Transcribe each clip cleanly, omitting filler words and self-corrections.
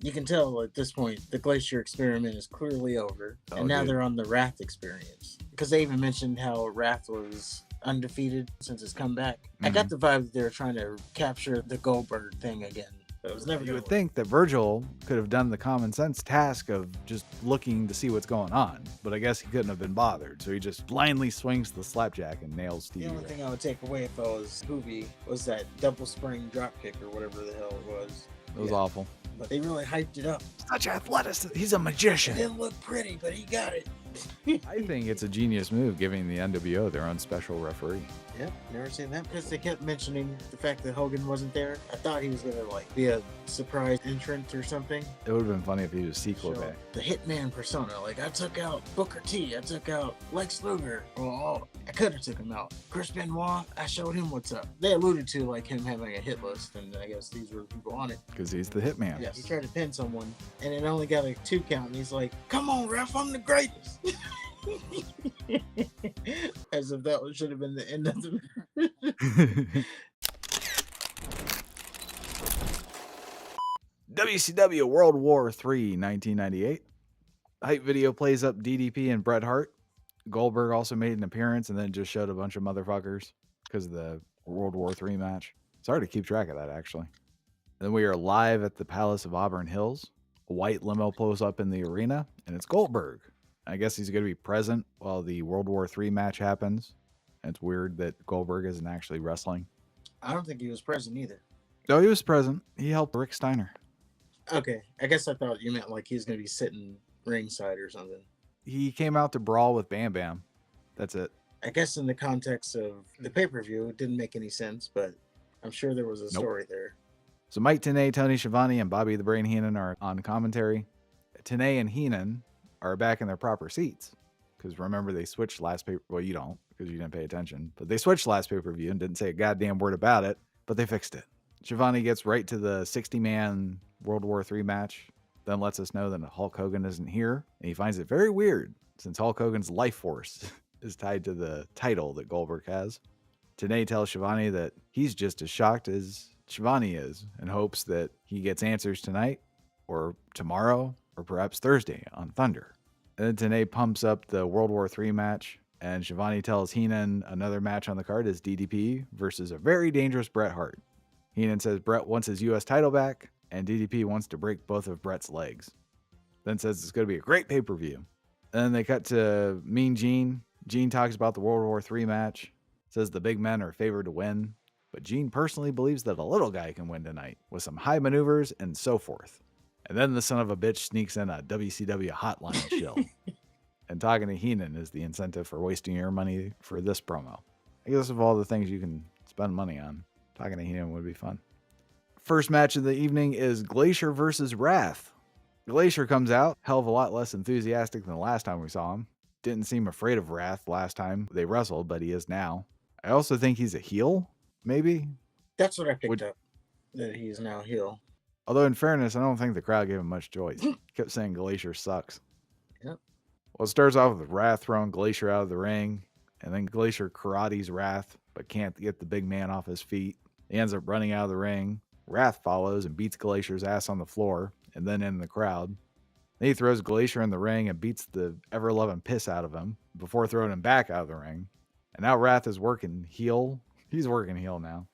You can tell at this point the Glacier experiment is clearly over, and now they're on the Wrath experience. Because they even mentioned how Wrath was undefeated since his comeback. I got the vibe that they were trying to capture the Goldberg thing again. It was never. You would think that Virgil could have done the common sense task of just looking to see what's going on, but I guess he couldn't have been bothered, so he just blindly swings the slapjack and nails Stevie. The only thing I would take away if I was Hoovy was that double spring drop kick or whatever the hell it was. It was awful. But they really hyped it up. Such athleticism. He's a magician. It didn't look pretty, but he got it. I think it's a genius move giving the NWO their own special referee. Yep, never seen that because they kept mentioning the fact that Hogan wasn't there. I thought he was gonna be a surprise entrant or something. It would have been funny if he was sequel back. The Hitman persona, I took out Booker T, I took out Lex Luger. Well, I could have took him out. Chris Benoit, I showed him what's up. They alluded to him having a hit list, and I guess these were the people on it. Because he's the Hitman. Yes, he tried to pin someone, and it only got a 2 count, and he's like, "Come on, ref, I'm the greatest." As if that should have been the end of the WCW World War III 1998. Hype video plays up DDP and Bret Hart. Goldberg also made an appearance and then just showed a bunch of motherfuckers because of the World War III match. It's hard to keep track of that, actually. Then we are live at the Palace of Auburn Hills. A white limo pulls up in the arena, and it's Goldberg. I guess he's going to be present while the World War III match happens. And it's weird that Goldberg isn't actually wrestling. I don't think he was present either. No, he was present. He helped Rick Steiner. Okay, I guess I thought you meant he was going to be sitting ringside or something. He came out to brawl with Bam Bam. That's it. I guess in the context of the pay-per-view, it didn't make any sense, but I'm sure there was a story there. So Mike Tenay, Tony Schiavone, and Bobby the Brain Heenan are on commentary. Tenay and Heenan are back in their proper seats. Because remember, they switched last pay. Well, you don't, because you didn't pay attention. But they switched last pay-per-view and didn't say a goddamn word about it. But they fixed it. Schiavone gets right to the 60-man World War III match. Then lets us know that Hulk Hogan isn't here. And he finds it very weird, since Hulk Hogan's life force is tied to the title that Goldberg has. Tenay tells Schiavone that he's just as shocked as Schiavone is and hopes that he gets answers tonight or tomorrow or perhaps Thursday on Thunder. And then Tenay pumps up the World War III match, and Schiavone tells Heenan another match on the card is DDP versus a very dangerous Bret Hart. Heenan says Bret wants his U.S. title back, and DDP wants to break both of Bret's legs. Then says it's going to be a great pay-per-view. And then they cut to Mean Gene. Gene talks about the World War III match, says the big men are favored to win, but Gene personally believes that a little guy can win tonight with some high maneuvers and so forth. And then the son of a bitch sneaks in a WCW hotline shill. And talking to Heenan is the incentive for wasting your money for this promo. I guess of all the things you can spend money on, talking to Heenan would be fun. First match of the evening is Glacier versus Wrath. Glacier comes out, hell of a lot less enthusiastic than the last time we saw him. Didn't seem afraid of Wrath last time they wrestled, but he is now. I also think he's a heel, maybe? That's what I picked up, that he's now heel. Although in fairness, I don't think the crowd gave him much choice. Kept saying Glacier sucks. Yep. Well, it starts off with Wrath throwing Glacier out of the ring, and then Glacier karates Wrath, but can't get the big man off his feet. He ends up running out of the ring. Wrath follows and beats Glacier's ass on the floor, and then in the crowd. Then he throws Glacier in the ring and beats the ever-loving piss out of him before throwing him back out of the ring. And now Wrath is working heel. He's working heel now.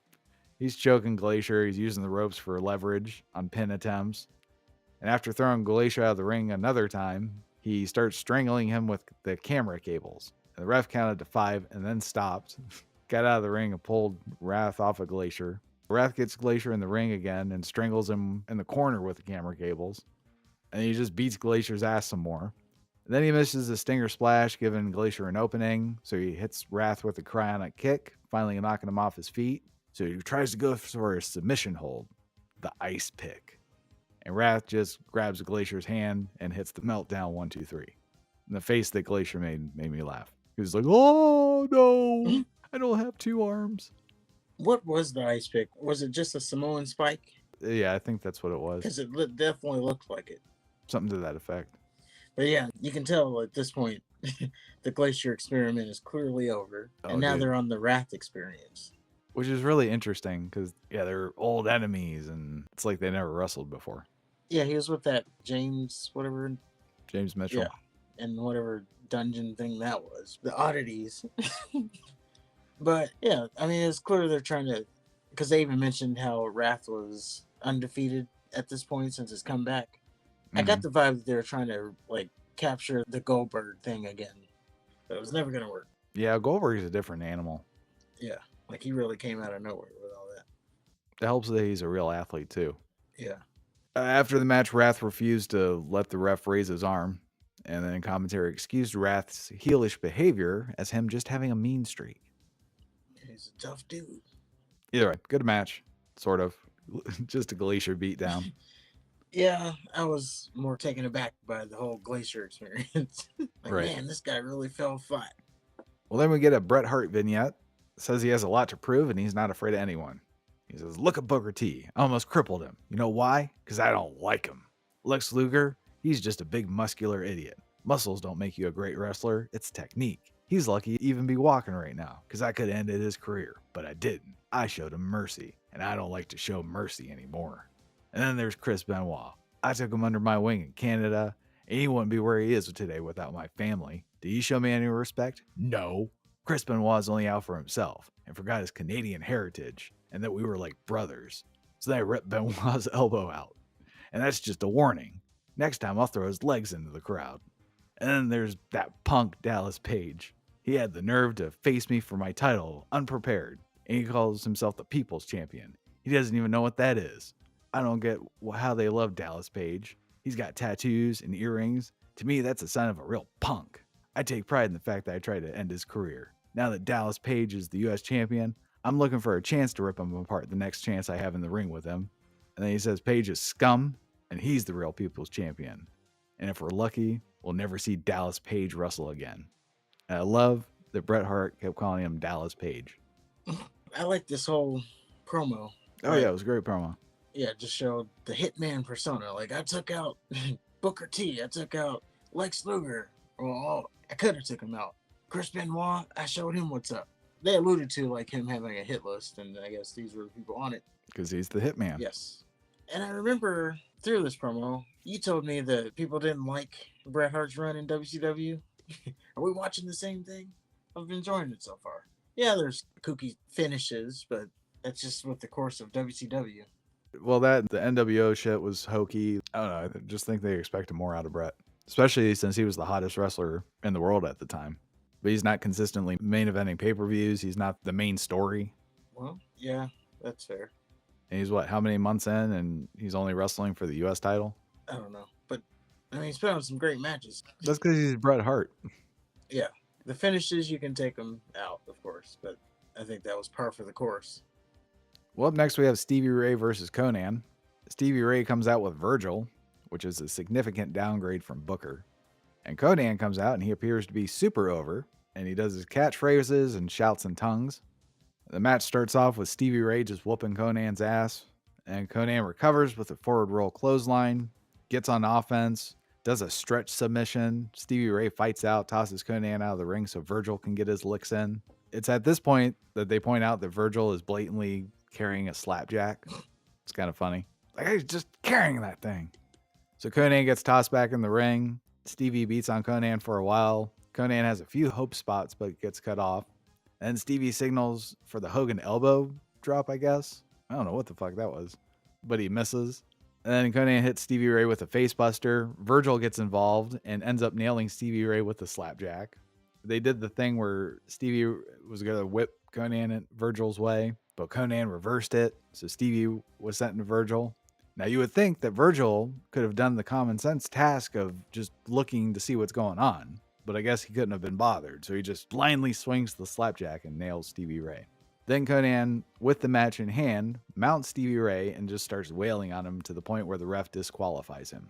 He's choking Glacier. He's using the ropes for leverage on pin attempts. And after throwing Glacier out of the ring another time, he starts strangling him with the camera cables. And the ref counted to 5 and then stopped. Got out of the ring and pulled Wrath off of Glacier. Wrath gets Glacier in the ring again and strangles him in the corner with the camera cables. And he just beats Glacier's ass some more. And then he misses a stinger splash, giving Glacier an opening. So he hits Wrath with a cryonic kick, finally knocking him off his feet. So he tries to go for a submission hold, the ice pick. And Wrath just grabs Glacier's hand and hits the meltdown 1, 2, 3. And the face that Glacier made me laugh. He was like, "Oh no, I don't have 2 arms." What was the ice pick? Was it just a Samoan spike? Yeah, I think that's what it was. Because it definitely looked like it. Something to that effect. But yeah, you can tell at this point the Glacier experiment is clearly over. And now they're on the Wrath experience. which is really interesting because, yeah, they're old enemies and it's like they never wrestled before. Yeah, he was with that James, whatever. James Mitchell. Yeah, and whatever dungeon thing that was. The oddities. But yeah, I mean, it's clear they're trying to, because they even mentioned how Wrath was undefeated at this point since his comeback. I got the vibe that they were trying to like capture the Goldberg thing again, but it was never gonna work. Yeah, Goldberg is a different animal. Yeah, like he really came out of nowhere with all that. It helps that he's a real athlete too. Yeah. After the match, Wrath refused to let the ref raise his arm, and then commentary excused Wrath's heelish behavior as him just having a mean streak. He's a tough dude. Either way, good match, sort of. Just a Glacier beatdown. Yeah, I was more taken aback by the whole Glacier experience. Like, right. Man, this guy really fell flat. Well, then we get a Bret Hart vignette. Says he has a lot to prove and he's not afraid of anyone. He says, look at Booker T. I almost crippled him. You know why? Because I don't like him. Lex Luger, he's just a big muscular idiot. Muscles don't make you a great wrestler. It's technique. He's lucky to even be walking right now because I could have ended his career, but I didn't. I showed him mercy, and I don't like to show mercy anymore. And then there's Chris Benoit. I took him under my wing in Canada, and he wouldn't be where he is today without my family. Did he show me any respect? No. Chris Benoit's only out for himself and forgot his Canadian heritage and that we were like brothers. So then I ripped Benoit's elbow out. And that's just a warning. Next time I'll throw his legs into the crowd. And then there's that punk Dallas Page. He had the nerve to face me for my title unprepared. And he calls himself the People's Champion. He doesn't even know what that is. I don't get how they love Dallas Page. He's got tattoos and earrings. To me, that's a sign of a real punk. I take pride in the fact that I tried to end his career. Now that Dallas Page is the U.S. champion, I'm looking for a chance to rip him apart the next chance I have in the ring with him. And then he says Page is scum, and he's the real People's Champion. And if we're lucky, we'll never see Dallas Page wrestle again. And I love that Bret Hart kept calling him Dallas Page. I like this whole promo. Oh, yeah, it was a great promo. Yeah, just showed the Hitman persona. Like, I took out Booker T. I took out Lex Luger. Well, I could have took him out. Chris Benoit, I showed him what's up. They alluded to like him having a hit list, and I guess these were the people on it. Because he's the Hitman. Yes. And I remember through this promo, you told me that people didn't like Bret Hart's run in WCW. Are we watching the same thing? I've been enjoying it so far. Yeah, there's kooky finishes, but that's just with the course of WCW. Well, the NWO shit was hokey. I don't know. I just think they expected more out of Bret, especially since he was the hottest wrestler in the world at the time. But he's not consistently main eventing pay-per-views. He's not the main story. Well, yeah, that's fair. And he's how many months in, and he's only wrestling for the U.S. title? I don't know. But, I mean, he's put on some great matches. That's because he's Bret Hart. Yeah. The finishes, you can take them out, of course. But I think that was par for the course. Well, up next we have Stevie Ray versus Conan. Stevie Ray comes out with Virgil, which is a significant downgrade from Booker. And Conan comes out and he appears to be super over, and he does his catchphrases and shouts in tongues. The match starts off with Stevie Ray just whooping Conan's ass, and Conan recovers with a forward roll clothesline, gets on offense, does a stretch submission. Stevie Ray fights out, tosses Conan out of the ring so Virgil can get his licks in. It's at this point that they point out that Virgil is blatantly carrying a slapjack. It's kind of funny. Like, he's just carrying that thing. So Conan gets tossed back in the ring. Stevie beats on Conan for a while. Conan has a few hope spots, but gets cut off. And Stevie signals for the Hogan elbow drop, I guess. I don't know what the fuck that was, but he misses. And then Conan hits Stevie Ray with a facebuster. Virgil gets involved and ends up nailing Stevie Ray with the slapjack. They did the thing where Stevie was going to whip Conan in Virgil's way, but Conan reversed it, so Stevie was sent to Virgil. Now, you would think that Virgil could have done the common sense task of just looking to see what's going on, but I guess he couldn't have been bothered, so he just blindly swings the slapjack and nails Stevie Ray. Then Conan, with the match in hand, mounts Stevie Ray and just starts wailing on him to the point where the ref disqualifies him.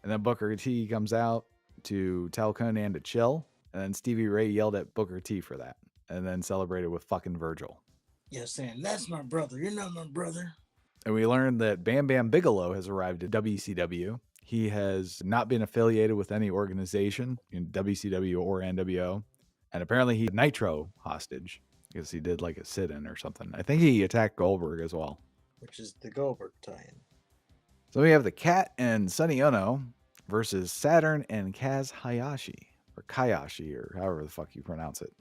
And then Booker T comes out to tell Conan to chill, and then Stevie Ray yelled at Booker T for that, and then celebrated with fucking Virgil. Yeah, saying, that's my brother, you're not my brother. And we learned that Bam Bam Bigelow has arrived at WCW. He has not been affiliated with any organization in WCW or NWO. And apparently he's Nitro hostage. because he did like a sit-in or something. I think he attacked Goldberg as well. Which is the Goldberg tie-in. So we have the Cat and Sonny Ono versus Saturn and Kaz Hayashi, or Kayashi, or however the fuck you pronounce it.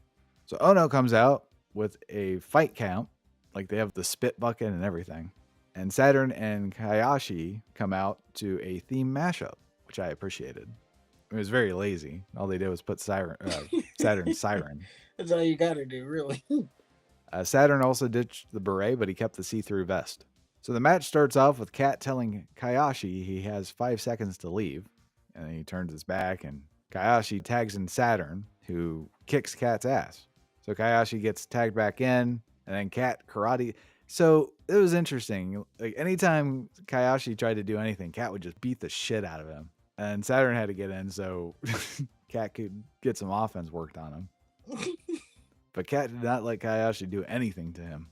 So Ono comes out with a fight count, like they have the spit bucket and everything. And Saturn and Kayashi come out to a theme mashup, which I appreciated. It was very lazy. All they did was put Saturn's siren. That's all you gotta do, really. Saturn also ditched the beret, but he kept the see-through vest. So the match starts off with Kat telling Kayashi he has 5 seconds to leave, and then he turns his back, and Kayashi tags in Saturn, who kicks Kat's ass. So Kayashi gets tagged back in, and then Kat karate. So it was interesting. Like anytime Kayashi tried to do anything, Kat would just beat the shit out of him, and Saturn had to get in so Kat could get some offense worked on him. But Kat did not let Kayashi do anything to him.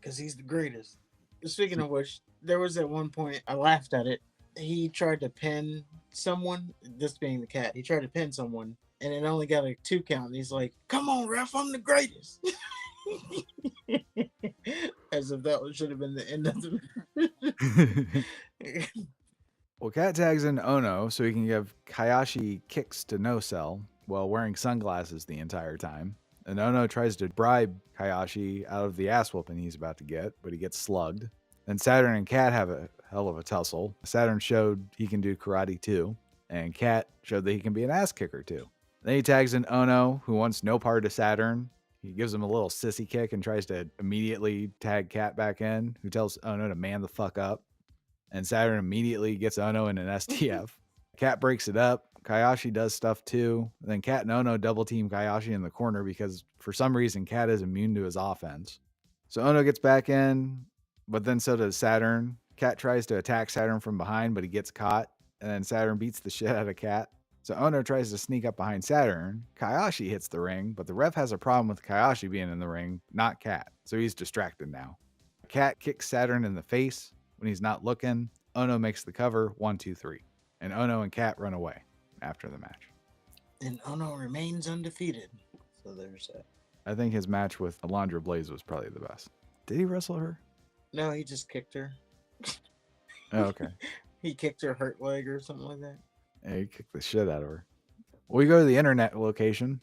Because he's the greatest. Speaking of which, there was at one point, I laughed at it. He tried to pin someone, this being the Cat. He tried to pin someone, and it only got a 2 count. And he's like, "Come on, ref, I'm the greatest." As if that should have been the end of the. Well, Kat tags in Ono so he can give Kayashi kicks to no sell while wearing sunglasses the entire time. And Ono tries to bribe Kayashi out of the ass whooping he's about to get, but he gets slugged. Then Saturn and Kat have a hell of a tussle. Saturn showed he can do karate too, and Kat showed that he can be an ass kicker too. Then he tags in Ono, who wants no part of Saturn. He gives him a little sissy kick and tries to immediately tag Kat back in, who tells Ono to man the fuck up. And Saturn immediately gets Ono in an STF. Kat breaks it up. Kayashi does stuff too. And then Kat and Ono double team Kayashi in the corner because for some reason Kat is immune to his offense. So Ono gets back in, but then so does Saturn. Kat tries to attack Saturn from behind, but he gets caught. And then Saturn beats the shit out of Kat. So Ono tries to sneak up behind Saturn. Kayashi hits the ring, but the ref has a problem with Kayashi being in the ring, not Kat. So he's distracted now. Kat kicks Saturn in the face when he's not looking. Ono makes the cover, 1, 2, 3. And Ono and Kat run away after the match. And Ono remains undefeated. So there's that. I think his match with Alundra Blaze was probably the best. Did he wrestle her? No, he just kicked her. Oh, okay. He kicked her hurt leg or something like that. Yeah, he kicked the shit out of her. We go to the internet location.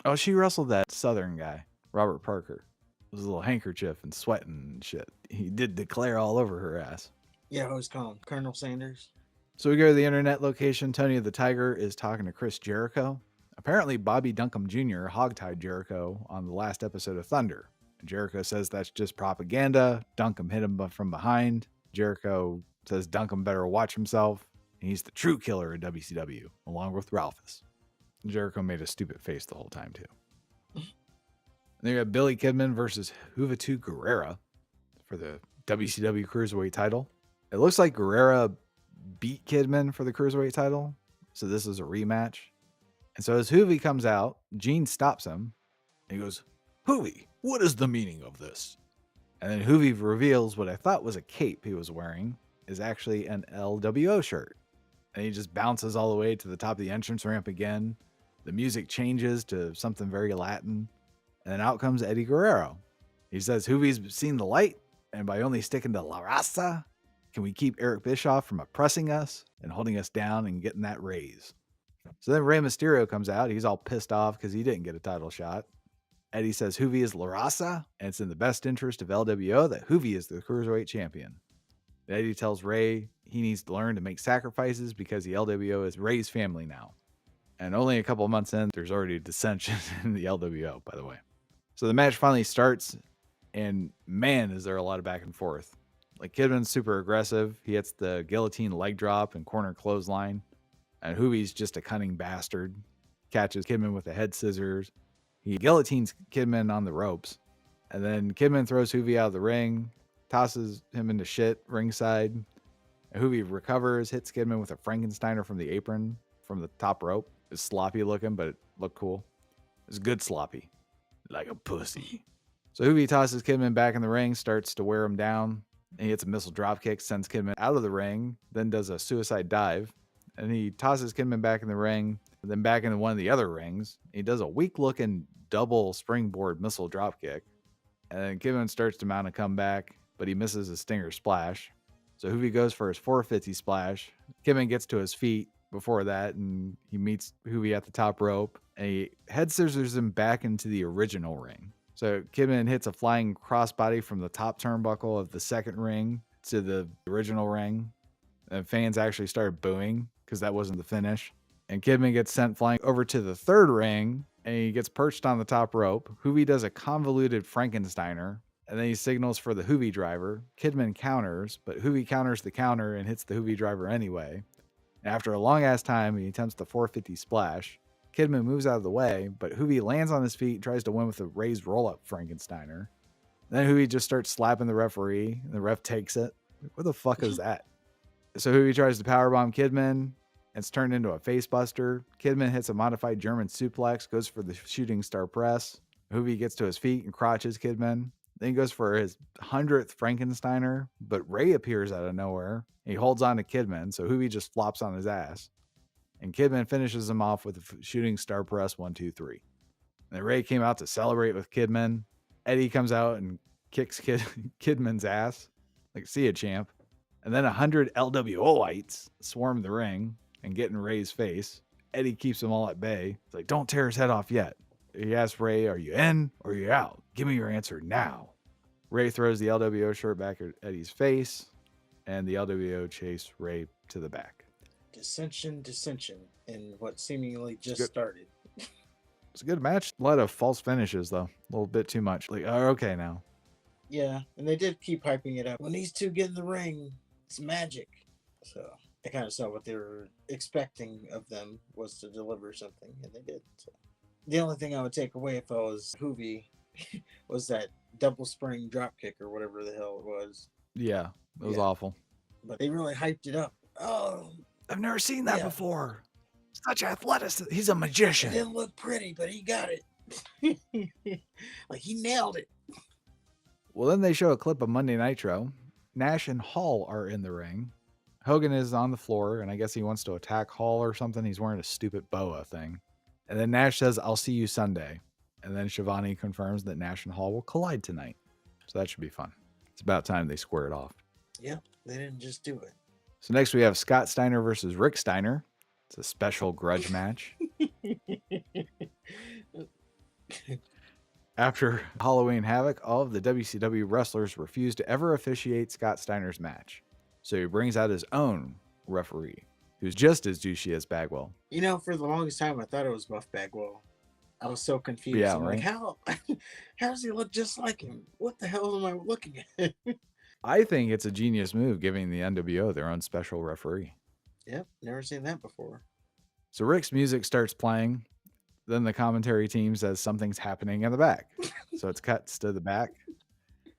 Oh, she wrestled that Southern guy, Robert Parker. With his little handkerchief and sweating and shit. He did declare all over her ass. Yeah, I was calling Colonel Sanders. So we go to the internet location. Tony the Tiger is talking to Chris Jericho. Apparently, Bobby Duncombe Jr. hogtied Jericho on the last episode of Thunder. And Jericho says that's just propaganda. Duncombe hit him from behind. Jericho says Duncombe better watch himself. And he's the true killer of WCW, along with Ralphus. And Jericho made a stupid face the whole time, too. And then you got Billy Kidman versus Juventud Guerrera for the WCW Cruiserweight title. It looks like Guerrera beat Kidman for the Cruiserweight title. So this is a rematch. And so as Juvi comes out, Gene stops him. And he goes, "Juvi, what is the meaning of this?" And then Juvi reveals what I thought was a cape he was wearing is actually an LWO shirt. And he just bounces all the way to the top of the entrance ramp again. The music changes to something very Latin. And then out comes Eddie Guerrero. He says Juvi's seen the light. And by only sticking to La Raza, can we keep Eric Bischoff from oppressing us and holding us down and getting that raise? So then Rey Mysterio comes out. He's all pissed off because he didn't get a title shot. Eddie says Juvi is La Raza, and it's in the best interest of LWO that Juvi is the Cruiserweight champion. Eddie tells Rey he needs to learn to make sacrifices because the LWO is Rey's family now. And only a couple of months in, there's already dissension in the LWO, by the way. So the match finally starts, and man, is there a lot of back and forth. Like, Kidman's super aggressive. He hits the guillotine leg drop and corner clothesline. And Juvi's just a cunning bastard. Catches Kidman with the head scissors. He guillotines Kidman on the ropes. And then Kidman throws Juvi out of the ring, tosses him into shit ringside. And Juvi recovers, hits Kidman with a Frankensteiner from the apron from the top rope. It's sloppy looking, but it looked cool. It's good sloppy. Like a pussy. So Juvi tosses Kidman back in the ring, starts to wear him down. And he hits a missile dropkick, sends Kidman out of the ring, then does a suicide dive. And he tosses Kidman back in the ring, and then back into one of the other rings. He does a weak-looking double springboard missile dropkick. And then Kidman starts to mount a comeback, but he misses a stinger splash. So Hoovy goes for his 450 splash. Kidman gets to his feet before that, and he meets Hoovy at the top rope. And he head scissors him back into the original ring. So Kidman hits a flying crossbody from the top turnbuckle of the second ring to the original ring. And fans actually started booing because that wasn't the finish. And Kidman gets sent flying over to the third ring, and he gets perched on the top rope. Hoovy does a convoluted Frankensteiner, and then he signals for the Hoovy driver. Kidman counters, but Hoovy counters the counter and hits the Hoovy driver anyway. And after a long-ass time, he attempts the 450 splash. Kidman moves out of the way, but Hoovy lands on his feet and tries to win with a raised roll-up Frankensteiner. Then Hoovy just starts slapping the referee, and the ref takes it. What the fuck is that? So Hoovy tries to powerbomb Kidman. It's turned into a facebuster. Kidman hits a modified German suplex, goes for the shooting star press. Hoovy gets to his feet and crotches Kidman. Then he goes for his 100th Frankensteiner, but Ray appears out of nowhere. He holds on to Kidman, so Hoovy just flops on his ass. And Kidman finishes him off with a shooting star press 1, 2, 3. And then Ray came out to celebrate with Kidman. Eddie comes out and kicks Kidman's ass. Like, see ya, champ. And then 100 LWOites swarm the ring and get in Ray's face. Eddie keeps them all at bay. It's like, don't tear his head off yet. He asks Ray, are you in or are you out? Give me your answer now. Ray throws the LWO shirt back at Eddie's face, and the LWO chase Ray to the back. Dissension in what seemingly just started. It's a good match. A lot of false finishes, though. A little bit too much. Like, oh, okay now. Yeah, and they did keep hyping it up. When these two get in the ring, it's magic. So I kind of saw what they were expecting of them was to deliver something, and they did. So the only thing I would take away if I was Hoovy was that double spring drop kick or whatever the hell it was. Yeah, it was awful. But they really hyped it up. Oh, I've never seen that before. Such athleticism. He's a magician. It didn't look pretty, but he got it. Like, he nailed it. Well, then they show a clip of Monday Nitro. Nash and Hall are in the ring. Hogan is on the floor, and I guess he wants to attack Hall or something. He's wearing a stupid boa thing. And then Nash says, I'll see you Sunday. And then Shivani confirms that Nash and Hall will collide tonight. So that should be fun. It's about time they square it off. Yep, they didn't just do it. So next we have Scott Steiner versus Rick Steiner. It's a special grudge match. After Halloween Havoc, all of the WCW wrestlers refuse to ever officiate Scott Steiner's match. So he brings out his own referee, who's just as douchey as Bagwell. You know, for the longest time, I thought it was Buff Bagwell. I was so confused. Yeah, I'm right? like, how does he look just like him? What the hell am I looking at? I think it's a genius move giving the NWO their own special referee. Yep, never seen that before. So Rick's music starts playing. Then the commentary team says something's happening in the back. So it cuts to the back.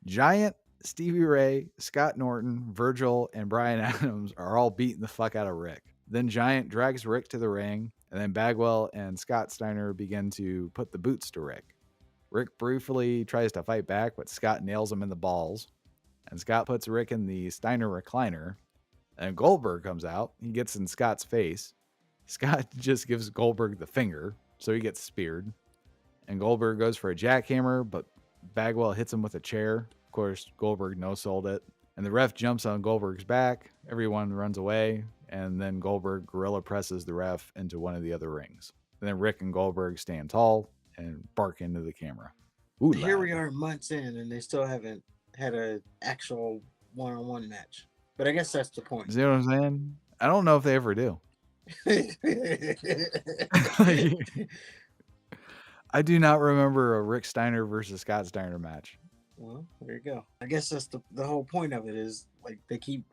Giant, Stevie Ray, Scott Norton, Virgil, and Brian Adams are all beating the fuck out of Rick. Then Giant drags Rick to the ring, and then Bagwell and Scott Steiner begin to put the boots to Rick. Rick briefly tries to fight back, but Scott nails him in the balls. And Scott puts Rick in the Steiner recliner. And Goldberg comes out. He gets in Scott's face. Scott just gives Goldberg the finger, so he gets speared. And Goldberg goes for a jackhammer, but Bagwell hits him with a chair. Of course, Goldberg no-sold it. And the ref jumps on Goldberg's back. Everyone runs away. And then Goldberg gorilla presses the ref into one of the other rings. And then Rick and Goldberg stand tall and bark into the camera. Ooh, here we are months in, and they still haven't had an actual one-on-one match. But I guess that's the point. See what I'm saying? I don't know if they ever do. I do not remember a Rick Steiner versus Scott Steiner match. Well, there you go. I guess that's the whole point of it is, like, they keep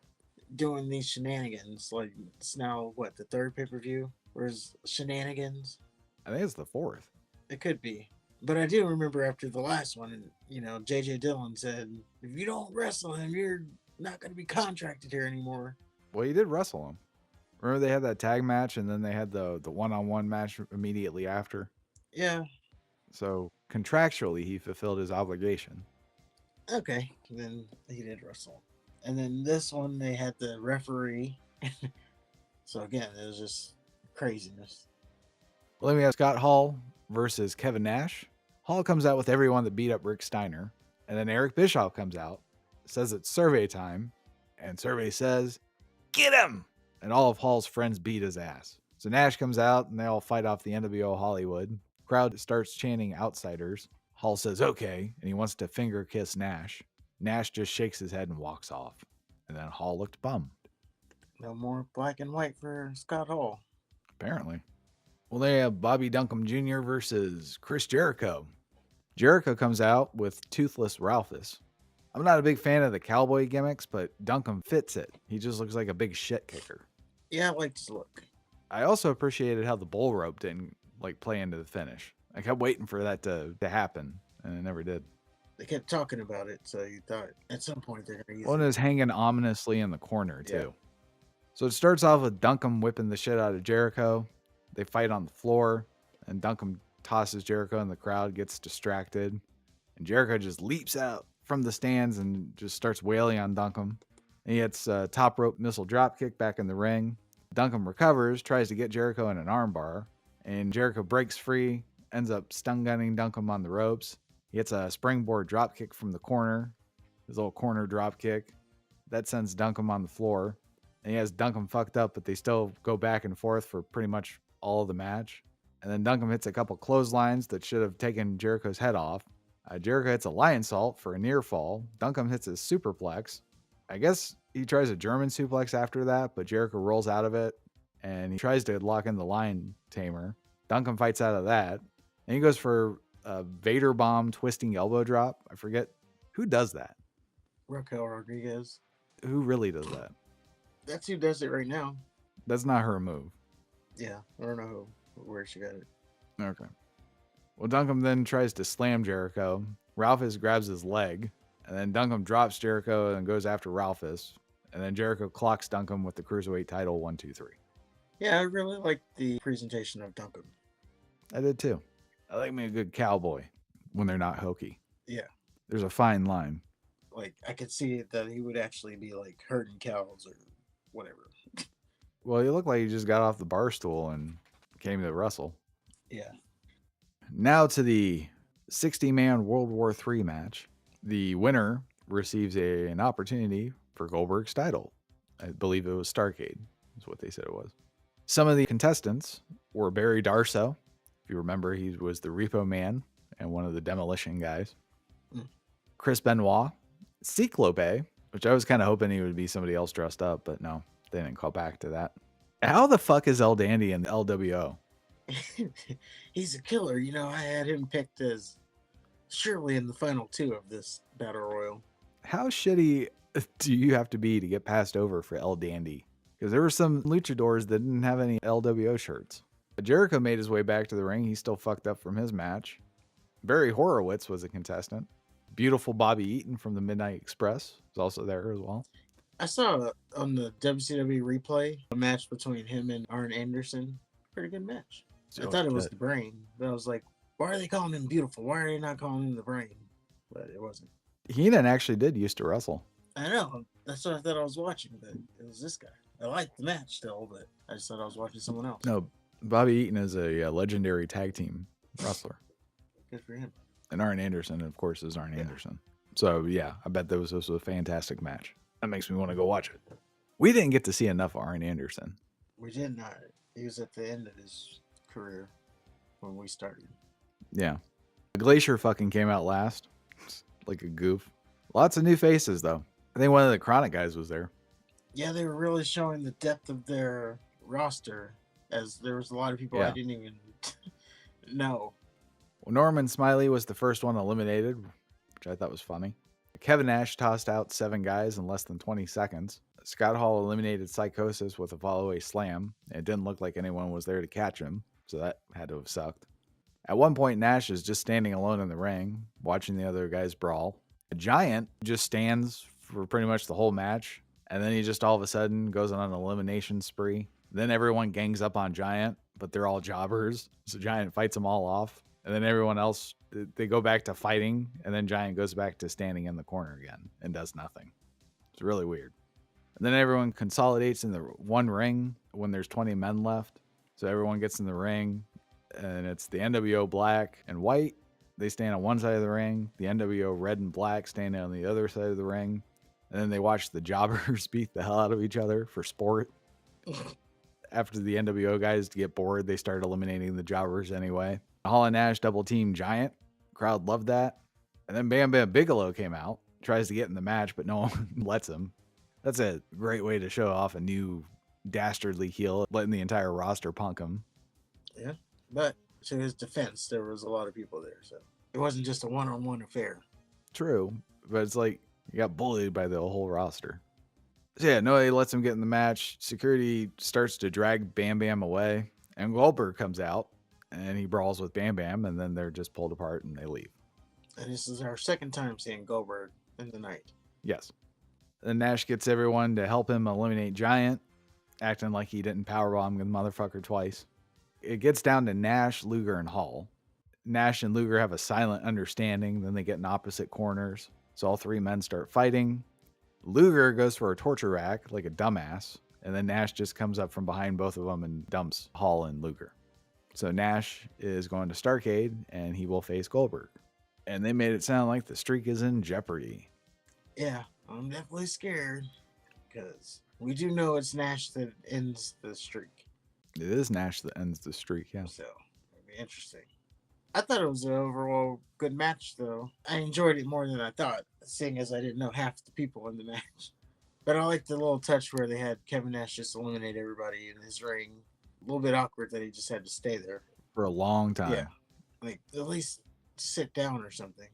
doing these shenanigans. Like, it's now, what, the third pay-per-view? Where's shenanigans? I think it's the fourth. It could be. But I do remember after the last one, you know, J.J. Dillon said, if you don't wrestle him, you're not going to be contracted here anymore. Well, he did wrestle him. Remember they had that tag match, and then they had the one-on-one match immediately after? Yeah. So, contractually, he fulfilled his obligation. Okay. Then he did wrestle. And then this one, they had the referee. So, again, it was just craziness. Well, then we have Scott Hall versus Kevin Nash. Hall comes out with everyone that beat up Rick Steiner. And then Eric Bischoff comes out, says it's survey time, and survey says, "Get him!" And all of Hall's friends beat his ass. So Nash comes out and they all fight off the NWO Hollywood. Crowd starts chanting outsiders. Hall says okay, and he wants to finger kiss Nash. Nash just shakes his head and walks off. And then Hall looked bummed. No more black and white for Scott Hall. Apparently. Well, they have Bobby Duncum Jr. versus Chris Jericho. Jericho comes out with Toothless Ralphus. I'm not a big fan of the cowboy gimmicks, but Duncum fits it. He just looks like a big shit kicker. Yeah, I liked his look. I also appreciated how the bull rope didn't play into the finish. I kept waiting for that to happen, and it never did. They kept talking about it, so you thought at some point they're going to use One it. is hanging ominously in the corner, too. Yeah. So it starts off with Duncum whipping the shit out of Jericho. They fight on the floor, and Duncum tosses Jericho in the crowd, gets distracted, and Jericho just leaps out from the stands and just starts wailing on Duncum. And he hits a top rope missile dropkick back in the ring. Duncum recovers, tries to get Jericho in an armbar, and Jericho breaks free, ends up stun gunning Duncum on the ropes. He hits a springboard dropkick from the corner, his little corner dropkick. That sends Duncum on the floor. And he has Duncum fucked up, but they still go back and forth for pretty much all of the match. And then Duncum hits a couple clotheslines that should have taken Jericho's head off. Jericho hits a lion salt for a near fall. Duncum hits his superplex. I guess he tries a German suplex after that, but Jericho rolls out of it, and he tries to lock in the lion tamer. Duncum fights out of that. And he goes for a Vader bomb twisting elbow drop. I forget. Who does that? Raquel Rodriguez. Who really does that? That's who does it right now. That's not her move. Yeah, I don't know where she got it. Okay. Well, Duncum then tries to slam Jericho. Ralphus grabs his leg, and then Duncum drops Jericho and goes after Ralphus. And then Jericho clocks Duncum with the Cruiserweight title 1, 2, 3. Yeah, I really liked the presentation of Duncum. I did too. I like me a good cowboy when they're not hokey. Yeah. There's a fine line. Like, I could see that he would actually be like herding cows or whatever. Well, he looked like he just got off the bar stool and came to wrestle. Yeah. Now to the 60-man World War III match. The winner receives an opportunity for Goldberg's title. I believe it was Starrcade, is what they said it was. Some of the contestants were Barry Darsow. If you remember, he was the Repo Man and one of the Demolition guys. Chris Benoit. Cyclope, which I was kind of hoping he would be somebody else dressed up, but no, they didn't call back to that. How the fuck is El Dandy in the LWO? He's a killer. You know, I had him picked as surely in the final two of this Battle Royal. How shitty do you have to be to get passed over for El Dandy? Because there were some luchadors that didn't have any LWO shirts. Jericho made his way back to the ring. He's still fucked up from his match. Barry Horowitz was a contestant. Beautiful Bobby Eaton from the Midnight Express was also there as well. I saw on the WCW replay a match between him and Arn Anderson. Pretty good match. I thought it was the Brain, but I was like, why are they calling him Beautiful? Why are they not calling him the Brain? But it wasn't. Heenan actually did used to wrestle. I know. That's what I thought I was watching, but it was this guy. I liked the match still, but I just thought I was watching someone else. No, Bobby Eaton is a legendary tag team wrestler. Good for him. And Arn Anderson, of course, is Arn Anderson. So, yeah, I bet this was a fantastic match. That makes me want to go watch it. We didn't get to see enough of Arn Anderson. We did not. He was at the end of his career when we started. Yeah. Glacier fucking came out last. Like a goof. Lots of new faces, though. I think one of the Chronic guys was there. Yeah, they were really showing the depth of their roster, as there was a lot of people I didn't even know. Well, Norman Smiley was the first one eliminated, which I thought was funny. Kevin Nash tossed out 7 guys in less than 20 seconds. Scott Hall eliminated Psychosis with a follow-away slam. It didn't look like anyone was there to catch him, so that had to have sucked. At one point, Nash is just standing alone in the ring, watching the other guys brawl. A Giant just stands for pretty much the whole match, and then he just all of a sudden goes on an elimination spree. Then everyone gangs up on Giant, but they're all jobbers, so Giant fights them all off. And then everyone else, they go back to fighting, and then Giant goes back to standing in the corner again and does nothing. It's really weird. And then everyone consolidates in the one ring when there's 20 men left. So everyone gets in the ring, and it's the NWO black and white, They stand on one side of the ring. The NWO Red and Black stand on the other side of the ring. And then they watch the jobbers beat the hell out of each other for sport. After the NWO guys get bored, they start eliminating the jobbers anyway. Hall and Nash double team Giant. Crowd loved that. And then Bam Bam Bigelow came out, tries to get in the match, but no one lets him. That's a great way to show off a new dastardly heel, letting the entire roster punk him. Yeah, but to his defense, there was a lot of people there, so it wasn't just a one-on-one affair. True, but it's like you got bullied by the whole roster. So yeah, nobody lets him get in the match. Security starts to drag Bam Bam away, and Goldberg comes out, and he brawls with Bam Bam, and then they're just pulled apart and they leave. And this is our second time seeing Goldberg in the night. Yes. Then Nash gets everyone to help him eliminate Giant, acting like he didn't powerbomb the motherfucker twice. It gets down to Nash, Luger, and Hall. Nash and Luger have a silent understanding, then they get in opposite corners. So all three men start fighting. Luger goes for a torture rack like a dumbass, and then Nash just comes up from behind both of them and dumps Hall and Luger. So Nash is going to Starrcade, and he will face Goldberg. And they made it sound like the streak is in jeopardy. Yeah, I'm definitely scared, because we do know it's Nash that ends the streak. It is Nash that ends the streak, yeah. So, it'll be interesting. I thought it was an overall good match, though. I enjoyed it more than I thought, seeing as I didn't know half the people in the match. But I liked the little touch where they had Kevin Nash just eliminate everybody in his ring. A little bit awkward that he just had to stay there for a long time. Yeah, like at least sit down or something.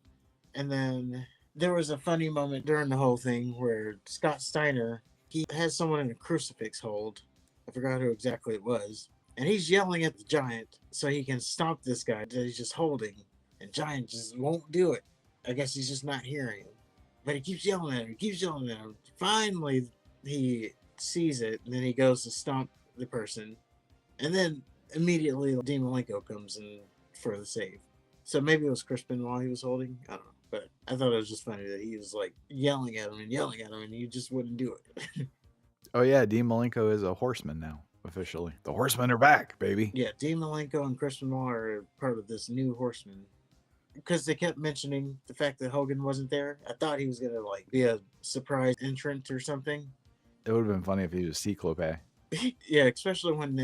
And then there was a funny moment during the whole thing where Scott Steiner, he has someone in a crucifix hold. I forgot who exactly it was. And he's yelling at the Giant so he can stomp this guy that he's just holding. And Giant just won't do it. I guess he's just not hearing him. But he keeps yelling at him, Finally, he sees it, and then he goes to stomp the person. And then immediately Dean Malenko comes in for the save. So maybe it was Crispin while he was holding. I don't know. But I thought it was just funny that he was like yelling at him, and he just wouldn't do it. Oh, yeah. Dean Malenko is a horseman now. Officially, the Horsemen are back, baby. Yeah, Dean Malenko and Chris Benoit are part of this new Horsemen, because they kept mentioning the fact that Hogan wasn't there. I thought he was gonna like be a surprise entrant or something. It would have been funny if he was Cyclope. Yeah, especially when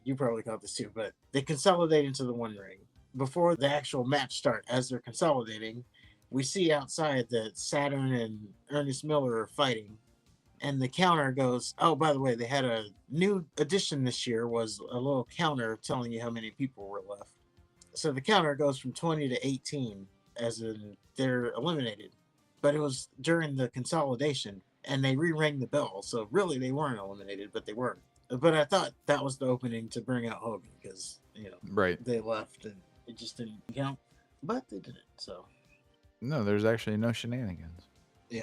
you probably caught this too, but they consolidate into the one ring. Before the actual match start, as they're consolidating, we see outside that Saturn and Ernest Miller are fighting. And the counter goes, oh, by the way, they had a new addition this year, was a little counter telling you how many people were left. So the counter goes from 20 to 18, as in they're eliminated. But it was during the consolidation, and they re-rang the bell. So really, they weren't eliminated, but they were. But I thought that was the opening to bring out Hogan, because, right, they left and it just didn't count. But they did it, so. No, there's actually no shenanigans. Yeah.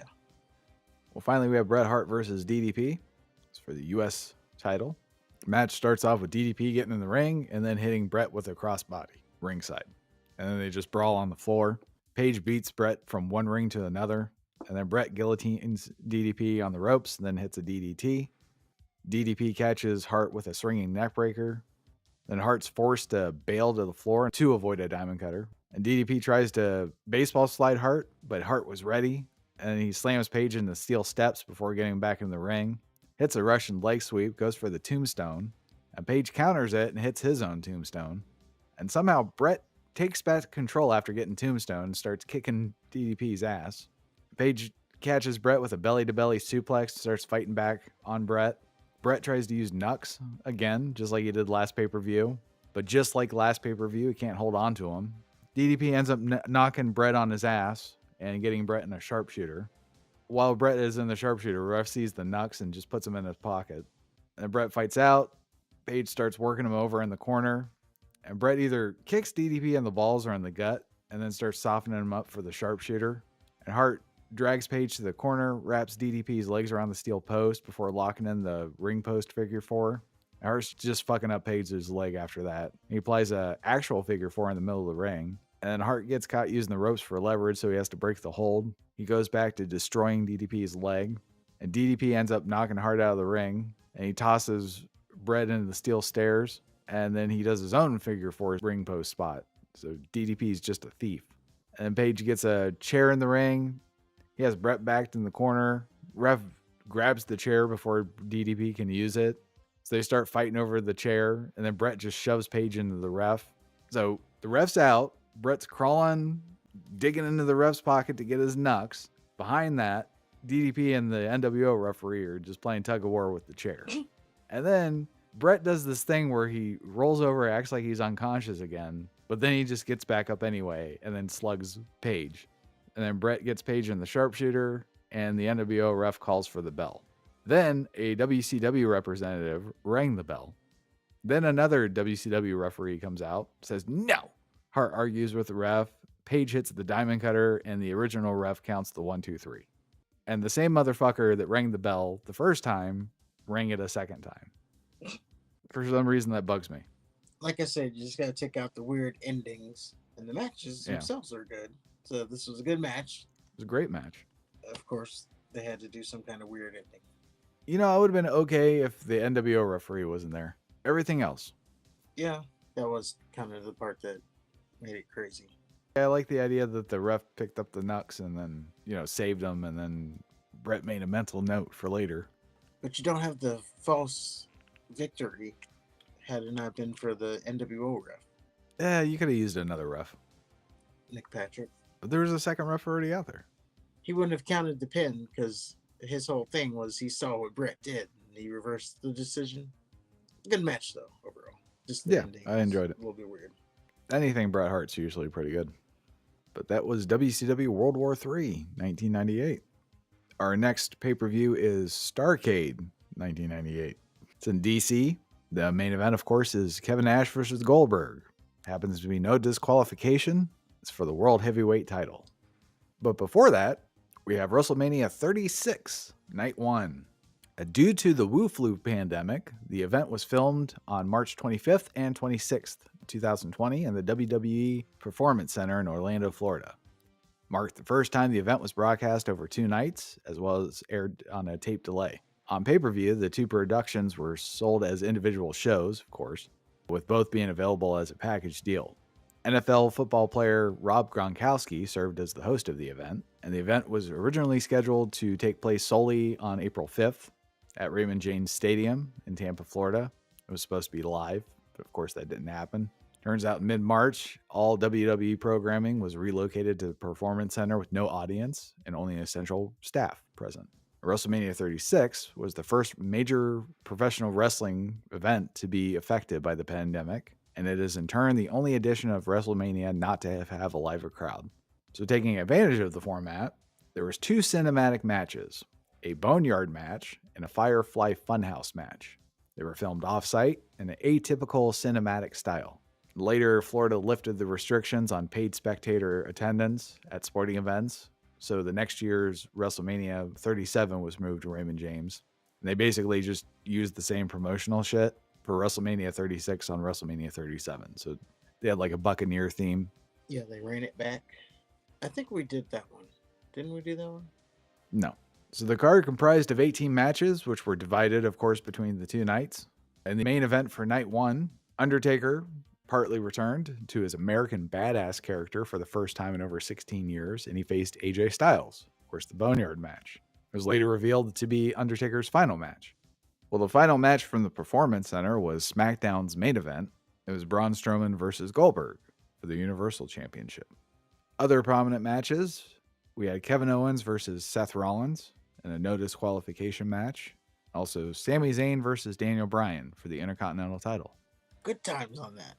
Well, finally, we have Bret Hart versus DDP. It's for the U.S. title. The match starts off with DDP getting in the ring and then hitting Bret with a crossbody ringside. And then they just brawl on the floor. Page beats Bret from one ring to another. And then Bret guillotines DDP on the ropes and then hits a DDT. DDP catches Hart with a swinging neckbreaker. Then Hart's forced to bail to the floor to avoid a diamond cutter. And DDP tries to baseball slide Hart, but Hart was ready. And he slams Page into steel steps before getting back in the ring. Hits a Russian leg sweep, goes for the tombstone. And Page counters it and hits his own tombstone. And somehow Bret takes back control after getting tombstone and starts kicking DDP's ass. Page catches Bret with a belly-to-belly suplex, starts fighting back on Bret. Bret tries to use Nux again, just like he did last pay-per-view. But just like last pay-per-view, he can't hold on to him. DDP ends up knocking Bret on his ass and getting Bret in a sharpshooter. While Bret is in the sharpshooter, ref sees the Nux and just puts him in his pocket. And Bret fights out. Page starts working him over in the corner. And Bret either kicks DDP in the balls or in the gut and then starts softening him up for the sharpshooter. And Hart drags Page to the corner, wraps DDP's legs around the steel post before locking in the ring post figure four. And Hart's just fucking up Page's leg after that. He applies a actual figure four in the middle of the ring. And then Hart gets caught using the ropes for leverage, so he has to break the hold. He goes back to destroying DDP's leg. And DDP ends up knocking Hart out of the ring. And he tosses Bret into the steel stairs. And then he does his own figure four ring post spot. So DDP's just a thief. And Page gets a chair in the ring. He has Brett backed in the corner. Ref grabs the chair before DDP can use it. So they start fighting over the chair, and then Brett just shoves Page into the ref. So the ref's out. Brett's crawling, digging into the ref's pocket to get his knucks. Behind that, DDP and the NWO referee are just playing tug of war with the chair. And then Brett does this thing where he rolls over, acts like he's unconscious again, but then he just gets back up anyway and then slugs Page. And then Brett gets Page in the sharpshooter, and the NWO ref calls for the bell. Then a WCW representative rang the bell. Then another WCW referee comes out, says no. Hart argues with the ref. Page hits the diamond cutter, and the original ref counts the 1, 2, 3. And the same motherfucker that rang the bell the first time rang it a second time. For some reason, that bugs me. Like I said, you just got to take out the weird endings, and the matches themselves are good. So this was a good match. It was a great match. Of course, they had to do some kind of weird ending. You know, I would have been okay if the NWO referee wasn't there. Everything else. Yeah, that was kind of the part that made it crazy. I like the idea that the ref picked up the knucks and then, saved them, and then Brett made a mental note for later. But you don't have the false victory had it not been for the NWO ref. Yeah, you could have used another ref. Nick Patrick. But there was a second ref already out there. He wouldn't have counted the pin because his whole thing was he saw what Brett did and he reversed the decision. Good match, though, overall. Just the ending. I enjoyed it. A little bit weird. Anything Bret Hart's usually pretty good. But that was WCW World War III, 1998. Our next pay-per-view is Starrcade, 1998. It's in DC. The main event, of course, is Kevin Nash versus Goldberg. Happens to be no disqualification. It's for the World Heavyweight title. But before that, we have WrestleMania 36, Night 1. Due to the Wu Flu pandemic, the event was filmed on March 25th and 26th, 2020 in the WWE Performance Center in Orlando, Florida. Marked the first time the event was broadcast over 2 nights, as well as aired on a tape delay. On pay-per-view, the 2 productions were sold as individual shows, of course, with both being available as a package deal. NFL football player Rob Gronkowski served as the host of the event, and the event was originally scheduled to take place solely on April 5th at Raymond James Stadium in Tampa, Florida. It was supposed to be live, but of course that didn't happen. Turns out in mid-March, all WWE programming was relocated to the Performance Center with no audience and only essential staff present. WrestleMania 36 was the first major professional wrestling event to be affected by the pandemic, and it is in turn the only edition of WrestleMania not to have a live crowd. So taking advantage of the format, there was 2 cinematic matches, a Boneyard match and a Firefly Funhouse match. They were filmed off-site in an atypical cinematic style. Later, Florida lifted the restrictions on paid spectator attendance at sporting events, so the next year's WrestleMania 37 was moved to Raymond James. And they basically just used the same promotional shit for WrestleMania 36 on WrestleMania 37. So they had like a Buccaneer theme. Yeah, they ran it back. I think we did that one. Didn't we do that one? No. So the card comprised of 18 matches, which were divided, of course, between the 2 nights. And the main event for night 1, Undertaker partly returned to his American Badass character for the first time in over 16 years, and he faced AJ Styles, of course, the Boneyard match. It was later revealed to be Undertaker's final match. Well, the final match from the Performance Center was SmackDown's main event. It was Braun Strowman versus Goldberg for the Universal Championship. Other prominent matches, we had Kevin Owens versus Seth Rollins in a no disqualification match. Also, Sami Zayn versus Daniel Bryan for the Intercontinental title. Good times on that.